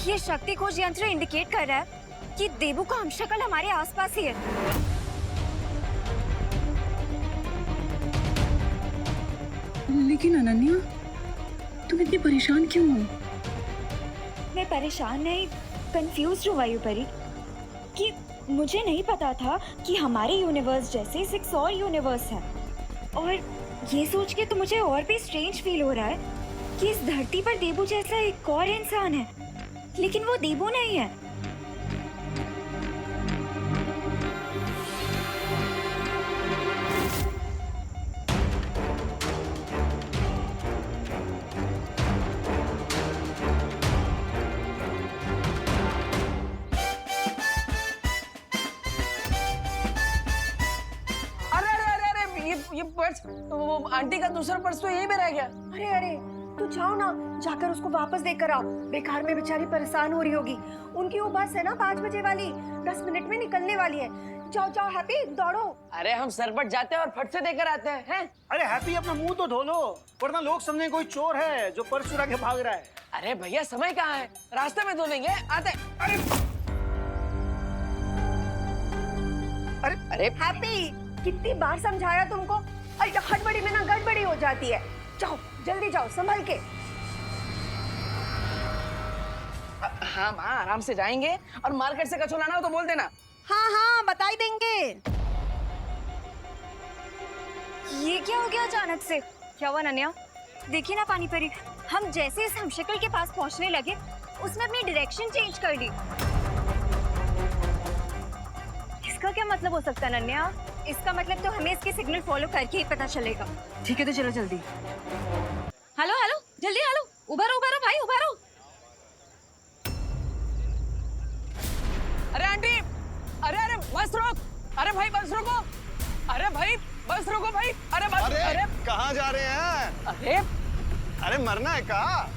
ये शक्ति खोज यंत्र इंडिकेट कर रहा है कि देबू का हमशक्ल हमारे आसपास ही है। लेकिन अनन्या, तुम इतनी परेशान क्यों हो? मैं परेशान नहीं, कंफ्यूज हूँ वायुपरी कि मुझे नहीं पता था कि हमारे यूनिवर्स जैसे 6 और यूनिवर्स है। और ये सोच के तो मुझे और भी स्ट्रेंज फील हो रहा है कि इस धरती पर देबू जैसा एक और इंसान है, लेकिन वो देबू नहीं है। ये पर्स, वो आंटी का दूसरा पर्स तो यहीं पे रह गया। अरे अरे, तू जाओ ना, जाकर उसको वापस देकर आओ। बेकार में बेचारी परेशान हो रही होगी। उनकी वो बस है ना 5 बजे वाली, 10 मिनट में निकलने वाली है। जाओ जाओ हैप्पी, दौड़ो। अरे हम सरपट जाते हैं और फट से देकर आते हैं। अरे हैप्पी, अपना मुंह तो धो लो, वरना लोग समझेंगे कोई चोर है जो पर्स चुरा के भाग रहा है। अरे भैया समय कहाँ है, रास्ते में धो लेंगे, आते। अरे हैप्पी, कितनी बार समझाया तुमको? अरे हड़बड़ी में ना गड़बड़ी हो जाती है। जाओ जल्दी जाओ, संभल के। हाँ माँ, आराम से जाएंगे, और मार्केट से कचौड़ा लाना हो तो बोल देना। हाँ हाँ, बता ही देंगे। ये क्या हो गया अचानक से? क्या हुआ अनन्या? देखिए ना पानी परी, हम जैसे इस हमशक्ल के पास पहुंचने लगे, उसने अपनी डायरेक्शन चेंज कर ली। इसका क्या मतलब हो सकता है अनन्या? इसका मतलब तो हमें इसके सिग्नल फॉलो करके ही पता चलेगा। ठीक है तो चलो जल्दी। हेलो हेलो, जल्दी हेलो, उभरो भाई, उभरो। अरे आंटी, अरे बस रोक। अरे भाई बस रोको। अरे भाई बस रोको भाई। अरे बस। अरे कहाँ जा रहे हैं? अरे मरना है कहाँ?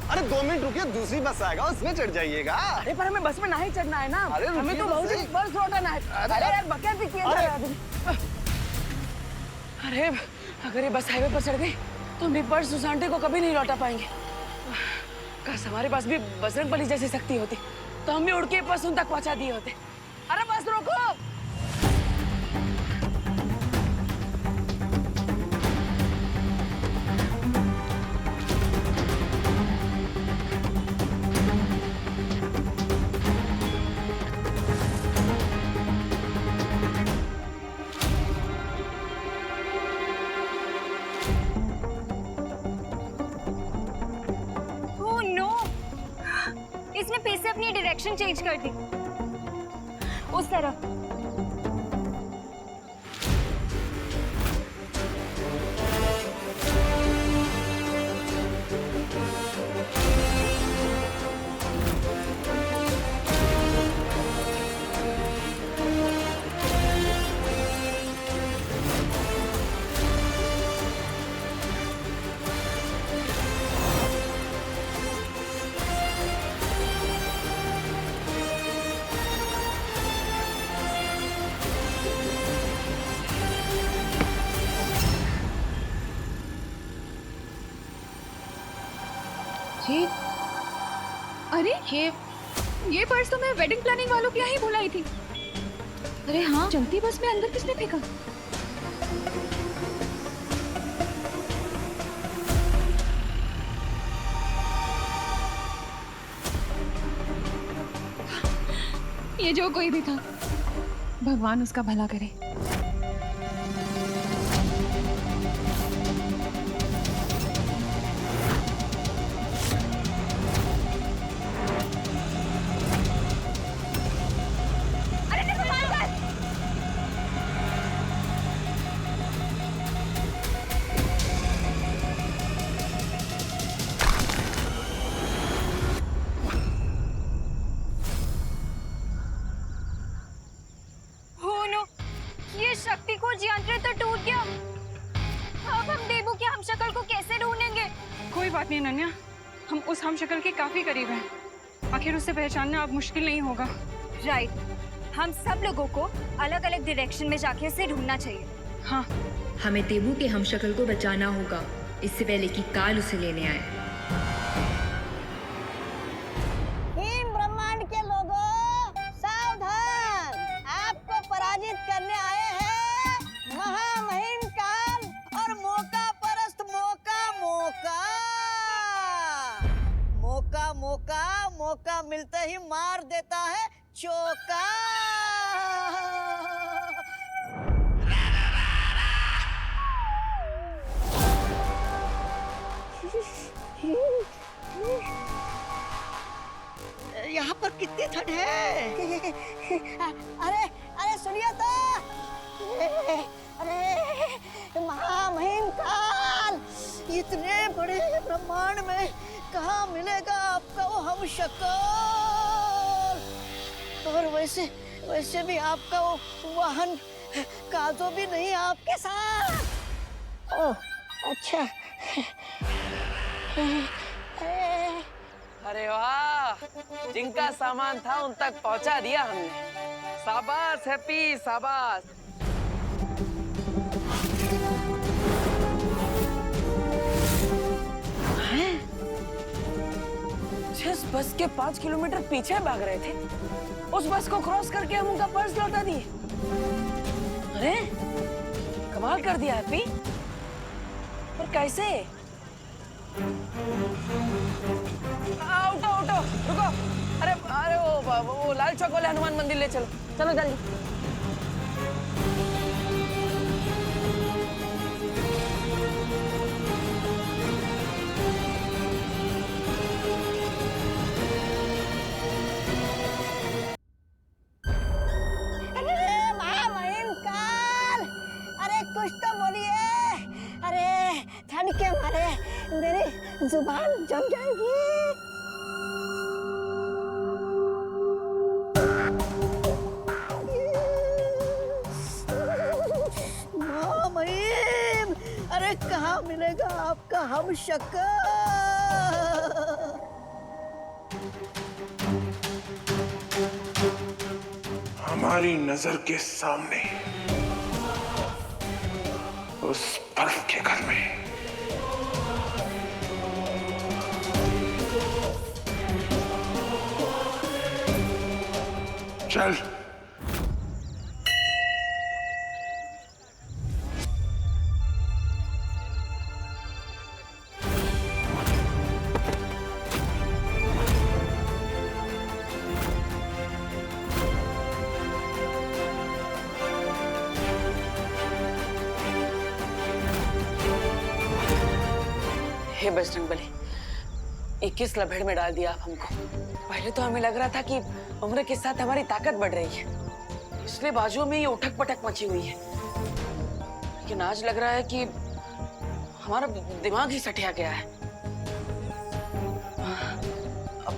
अरे 2 मिनट रुकिए, दूसरी बस आएगा, उसमें चढ़ जाइएगा। अरे पर हमें बस में नहीं चढ़ना है ना। अरे हमें तो बहुत ही बस लौटाना है। अरे यार बकैत भी किया जा रहा है। अरे अगर ये बस हाईवे पर चढ़ गई तो हम ये पर्स उस आंटी को कभी नहीं लौटा पाएंगे। काश हमारे पास भी बजरंगबली जैसी शक्ति होती तो हम भी उड़ के पर्स उन तक पहुंचा दिए होते। अरे बस रोको। इसने फिर से अपनी डायरेक्शन चेंज कर दी, उस तरफ। ये अरे ये पर्स तो मैं वेडिंग प्लानिंग वालों के यहाँ ही भुलाई थी। अरे हाँ, चलती बस में अंदर किसने फेंका? ये जो कोई भी था, भगवान उसका भला करे। शक्ति खोज यंत्र तो टूट गया। अब हम देबू के हमशक्ल को कैसे ढूंढेंगे? कोई बात नहीं अनन्या, हम उस हमशक्ल के काफी करीब हैं। आखिर उससे पहचानना अब मुश्किल नहीं होगा। राइट, हम सब लोगों को अलग अलग डायरेक्शन में जाके उसे ढूंढना चाहिए। हाँ, हमें देबू के हमशक्ल को बचाना होगा, इससे पहले कि काल उसे लेने आए। मौका मिलते ही मार देता है चौका। यहाँ पर कितनी ठंड है। अरे अरे सुनिए तो, अरे महामहिम काल, इतने बड़े ब्रह्मांड में कहाँ मिलेगा आपका वो हमशक्ल। और वैसे भी आपका वो वाहन काजो भी नहीं आपके साथ। ओह अच्छा। अरे वाह, जिनका सामान था उन तक पहुंचा दिया हमने। शाबाश हैप्पी, शाबाश। जिस बस के 5 किलोमीटर पीछे भाग रहे थे, उस बस को क्रॉस करके हम उनका पर्स लौटा दिए। अरे कमाल कर दिया हैप्पी। पर कैसे? उठो उठो, रुको। अरे अरे वो लाल चौक वाले हनुमान मंदिर ले चलो, चलो जल्दी। अरे महामहिम काल, अरे कुछ तो बोलिए। अरे ठंड के मारे मेरी जुबान जम जाएगी। महामहिम, अरे कहाँ मिलेगा आपका हमशक्ल। हमारी नजर के सामने उस बर्फ के घर में चल। हे बजरंगबली, 21 लभेड़ में डाल दिया आप हमको। पहले तो हमें लग रहा था कि उम्र के साथ हमारी ताकत बढ़ रही है, इसलिए बाजुओं में ये उठक पटक मची हुई है। लेकिन आज लग रहा है कि हमारा दिमाग ही सटिया गया है। अब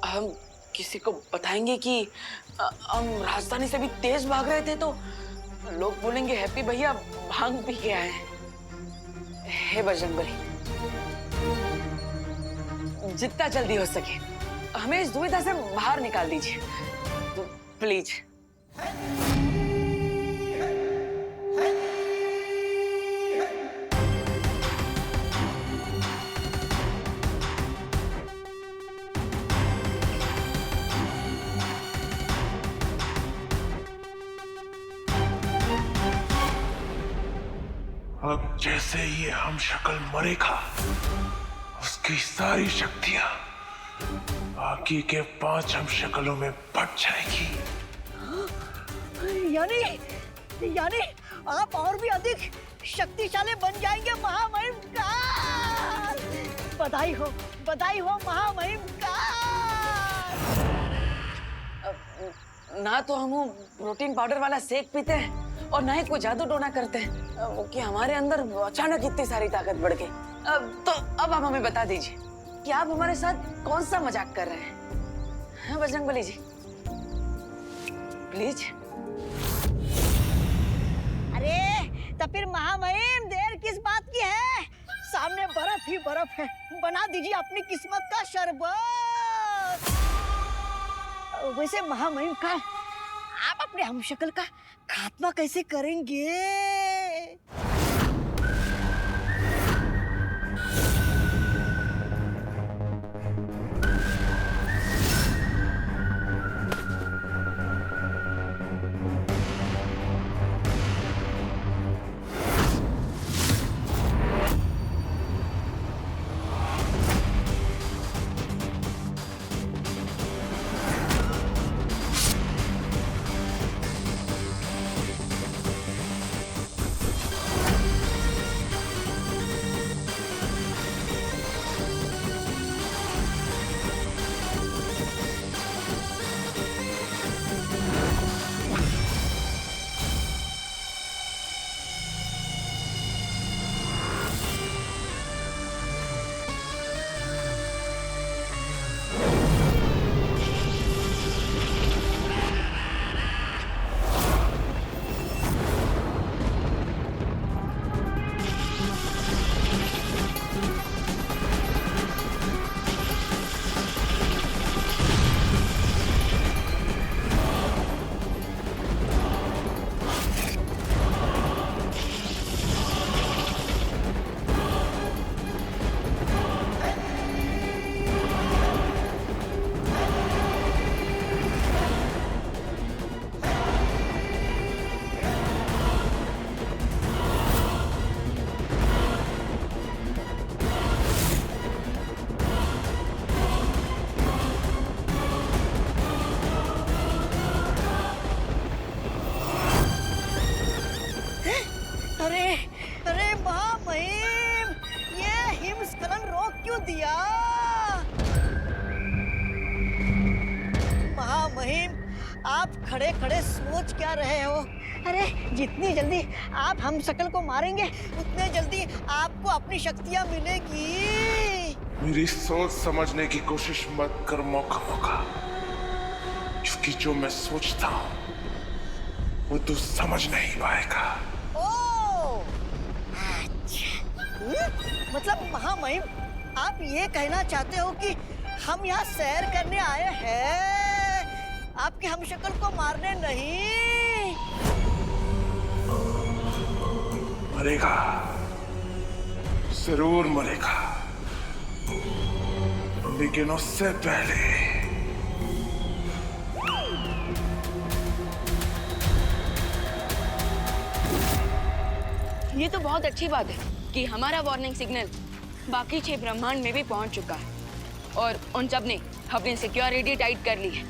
हम किसी को बताएंगे कि हम राजधानी से भी तेज भाग रहे थे तो लोग बोलेंगे हैप्पी भैया भांग पी के आए हैं। हे बजरंगबली, जितना जल्दी हो सके हमें इस दुविधा से बाहर निकाल दीजिए, तो प्लीज। अब जैसे ये हमशक्ल मरेगा, उसकी सारी शक्तियां बाकी के 5 हमशक्लों में बट जाएगी। यानी आप और भी अधिक शक्तिशाली बन जाएंगे महामहिम काल। बधाई हो महामहिम काल। ना तो हम प्रोटीन पाउडर वाला शेक पीते हैं और ना ही कोई जादू टोना करते हैं कि हमारे अंदर अचानक इतनी सारी ताकत बढ़ गई। तो अब आप हमें बता दीजिए कि आप हमारे साथ कौन सा मजाक कर रहे हैं। हाँ बजरंगबली जी, प्लीज। अरे तो फिर महामहिम देर किस बात की है? सामने बर्फ ही बर्फ है, बना दीजिए अपनी किस्मत का शरबत। वैसे महामहिम का आप अपने हमशक्ल का खात्मा कैसे करेंगे? अरे अरे महामहिम, ये हिमस्खलन रोक क्यों दिया? महामहिम, आप खड़े खड़े सोच क्या रहे हो? अरे जितनी जल्दी आप हम शकल को मारेंगे उतने जल्दी आपको अपनी शक्तियां मिलेगी। मेरी सोच समझने की कोशिश मत कर मौका, क्योंकि जो मैं सोचता हूँ वो तू समझ नहीं पाएगा। ओह, अच्छा। मतलब महामहिम, आप ये कहना चाहते हो कि हम यहाँ सैर करने आए हैं, आपके हमशक्ल को मारने नहीं? मरेगा, जरूर मरेगा, लेकिन उससे पहले ये तो बहुत अच्छी बात है कि हमारा वार्निंग सिग्नल बाकी 6 ब्रह्मांड में भी पहुंच चुका है और उन सब ने अपनी सिक्योरिटी टाइट कर ली है।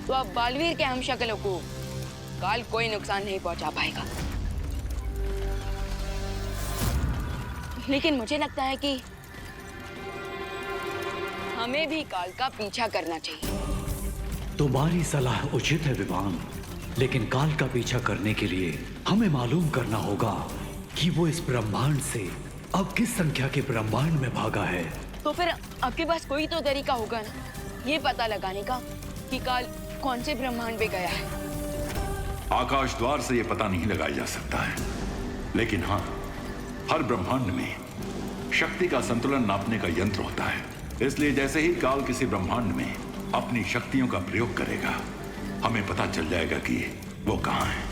तो अब बालवीर के हमशक्लों को काल कोई नुकसान नहीं पहुंचा पाएगा। लेकिन मुझे लगता है कि हमें भी काल का पीछा करना चाहिए। तुम्हारी सलाह उचित है विवान, लेकिन काल का पीछा करने के लिए हमें मालूम करना होगा कि वो इस ब्रह्मांड से अब किस संख्या के ब्रह्मांड में भागा है। तो फिर आपके पास कोई तो तरीका होगा ना, ये पता लगाने का कि काल कौन से ब्रह्मांड में गया है। आकाश द्वार से ये पता नहीं लगाया जा सकता है, लेकिन हाँ, हर ब्रह्मांड में शक्ति का संतुलन नापने का यंत्र होता है। इसलिए जैसे ही काल किसी ब्रह्मांड में अपनी शक्तियों का प्रयोग करेगा, हमें पता चल जाएगा कि वो कहाँ है।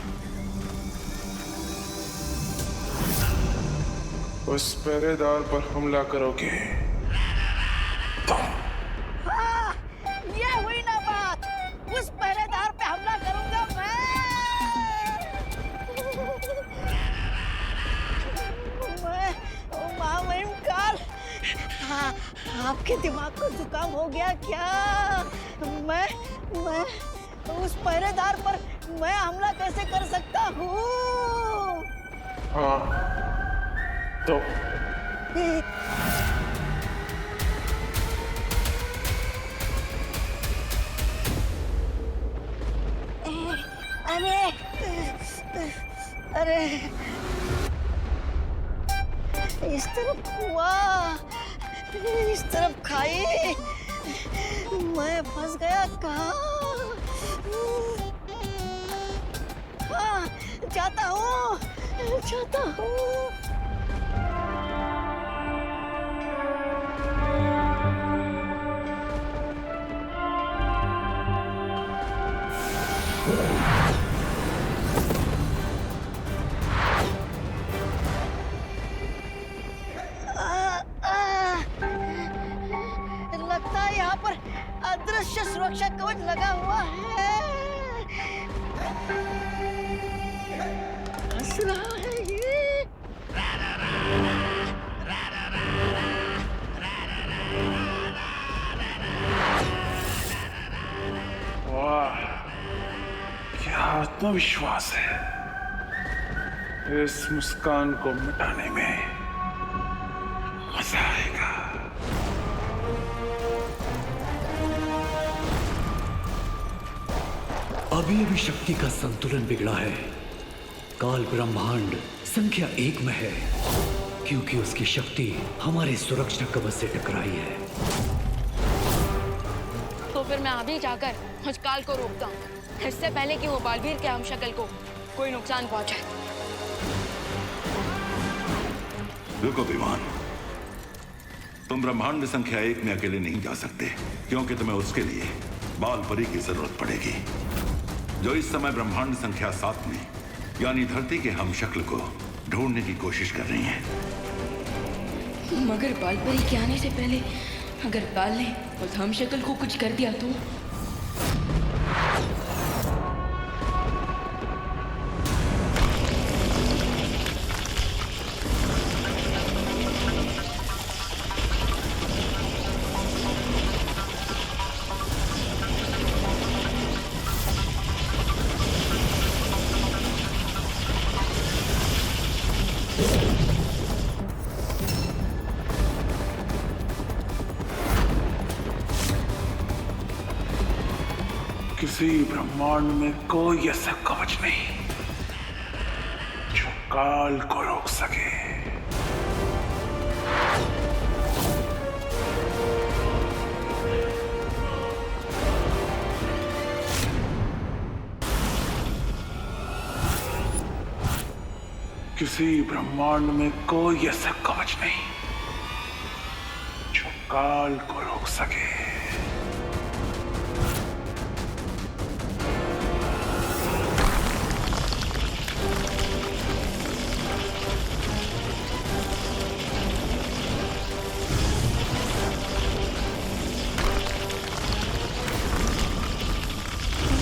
उस पहरेदार पर हमला करोगे हाँ, ये हुई ना बात। उस पहरेदार पे हमला करूंगा मैं महामहिम काल। हाँ, आपके दिमाग को जुकाम हो गया क्या? मैं उस पहरेदार पर मैं हमला कैसे कर सकता हूँ? हाँ, तो अरे इस तरफ हुआ, इस तरफ खाई, मैं फंस गया कहाँ? हाँ, जाता हूँ। लगता है यहाँ पर अदृश्य सुरक्षा कवच लगा हुआ है। हंस रहा है ये। वाह, क्या आत्मविश्वास है। इस मुस्कान को मिटाने में मजा आएगा। अभी शक्ति का संतुलन बिगड़ा है। काल ब्रह्मांड संख्या 1 में है, क्योंकि उसकी शक्ति हमारे सुरक्षा कवच से टकराई है। तो फिर मैं अभी जाकर उस काल को रोकता हूँ, इससे पहले कि वो बालवीर के हमशक्ल को कोई नुकसान पहुंचाए। रुको विमान, तुम ब्रह्मांड संख्या 1 में अकेले नहीं जा सकते, क्योंकि तुम्हें उसके लिए बाल परी की जरूरत पड़ेगी, जो इस समय ब्रह्मांड संख्या 7 में यानी धरती के हमशक्ल को ढूंढने की कोशिश कर रही हैं। मगर बाल परी के आने से पहले अगर काल ने उस हमशक्ल को कुछ कर दिया तो? किसी ब्रह्मांड में कोई ऐसा कवच नहीं जो काल को रोक सके। किसी ब्रह्मांड में कोई ऐसा कवच नहीं जो काल को रोक सके।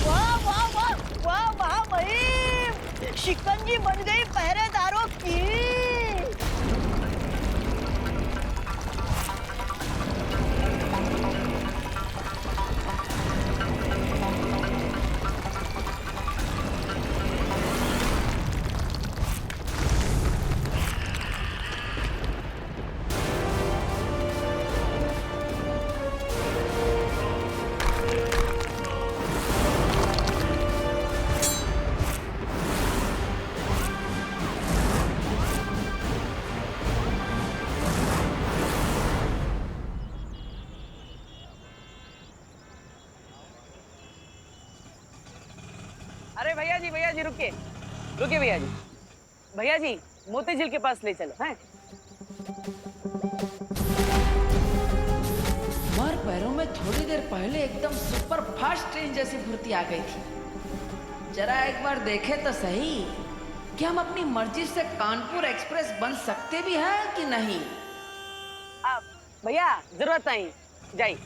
वाह वाह वाह वाह महामहिम, शिकंजी बन गई पहरेदारों की। अरे भैया जी रुकिए रुकिए भैया जी मोती झील के पास ले चलो हैं। हमारे पैरों में थोड़ी देर पहले एकदम सुपर फास्ट ट्रेन जैसी फुर्ती आ गई थी। जरा एक बार देखे तो सही कि हम अपनी मर्जी से कानपुर एक्सप्रेस बन सकते भी हैं कि नहीं। भैया जरूरत नहीं, जाइए।